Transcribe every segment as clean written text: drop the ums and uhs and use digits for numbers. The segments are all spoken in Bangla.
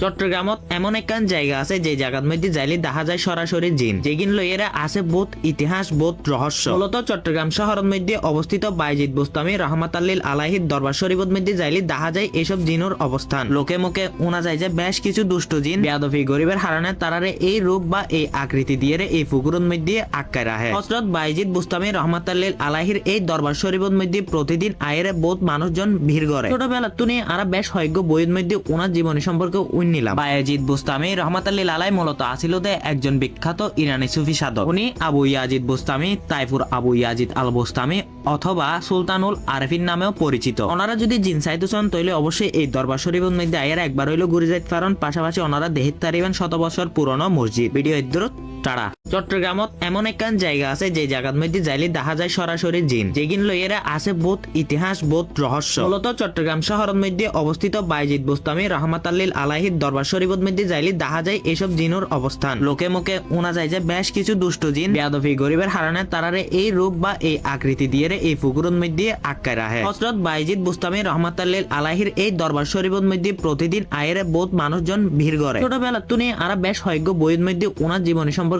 চট্টগ্রামত এমন একখান জায়গা আছে যে জায়গার মধ্যে যাইলে দেখা যায় সরাসরি জিন যেগিন লইয়েরা আছে বোধ ইতিহাস বোধ রহস্য। মূলত চট্টগ্রাম শহরের মধ্যে অবস্থিত বাইজিদ বুস্তামি রহমাতাল্লিল আলাহির দরবার শরীফের মধ্যে যাইলে দেখা যায় এসব জিনের অবস্থান। লোকে মুখে উনা যায় যে বেশ কিছু দুষ্ট জিন বেয়াদফি গরিবের হারানে তারারে এই রূপ বা এই আকৃতি দিয়ে এই পুকুরের মধ্যে আটকায় রাখে। হযরত বাইজিদ বুস্তামি রহমাতাল্লিল আলাহির এই দরবার শরীফের মধ্যে প্রতিদিন আয়ের বহুত মানুষজন ভিড় করে। ছোটবেলা তুনি আর বেশ হয়জ্ঞ বইয়ের মধ্যে ওনার জীবনী সম্পর্কে নিলাম। বায়েজিদ বুস্তামি রহমাতুল্লাহ আলাইহি মূলত আছিল একজন বিখ্যাত ইরানি সুফি সাধক। উনি আবু ইয়াজিদ বুস্তামি, তাইফুর আবু ইয়াজিদ আল বুস্তামি অথবা সুলতানুল আরেফিন নামেও পরিচিত। ওনারা যদি জিন চাইতে চান তাহলে অবশ্যই এই দরবার শরীফের মধ্যে আয়ের একবার হইলো ঘুরে যাইতে পারেন। পাশাপাশি ওনারা দেখিত পারিবেন 100 বছর পুরনো মসজিদ। ভিডিও ইদ্রত টাড়া। চট্টগ্রামত এমন একখান জায়গা আছে যে জায়গার মধ্যে যাইলে দেখা যায় সরাসরি জিন যেগিন লইয়েরা আছে বোধ ইতিহাস বোধ রহস্য। মূলত চট্টগ্রাম শহরের মধ্যে অবস্থিত বাইজিদ বুস্তামি রহমাতাল্লিল আলাহির দরবার শরীফের মধ্যে যাইলে দেখা যায় এসব জিনের অবস্থান। লোকে মুখে উনা যায় যে বেশ কিছু দুষ্ট জিন বেয়াদফি গরিবের হারানে তারারে এই রূপ বা এই আকৃতি দিয়ে এই পুকুরের মধ্যে আটকায় রাখে। হযরত বাইজিদ বুস্তামি রহমাতাল্লিল আলাহির এই দরবার শরীফের মধ্যে প্রতিদিন আয়ের বহুত মানুষজন ভিড় করে। ছোটবেলা তুনি আর বেশ হয়জ্ঞ বইয়ের মধ্যে ওনার জীবনী সম্পর্কে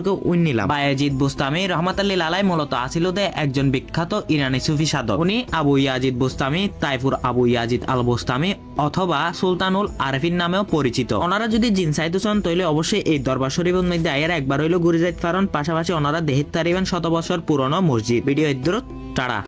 নিলাম। বায়েজিদ বুস্তামি রহমাতুল্লাহ আলাইহি মূলত আছিল একজন বিখ্যাত ইরানি সুফি সাধক। উনি আবু ইয়াজিদ বুস্তামি, তাইফুর আবু ইয়াজিদ আল বুস্তামি অথবা সুলতানুল আরেফিন নামেও পরিচিত। ওনারা যদি জিন চাইতে চান তাহলে অবশ্যই এই দরবার শরীফের মধ্যে আয়ের একবার হইলো ঘুরে যাইতে পারেন। পাশাপাশি ওনারা দেখিত পারিবেন 100 বছর পুরনো মসজিদ। ভিডিও ইদ্রত টাড়া।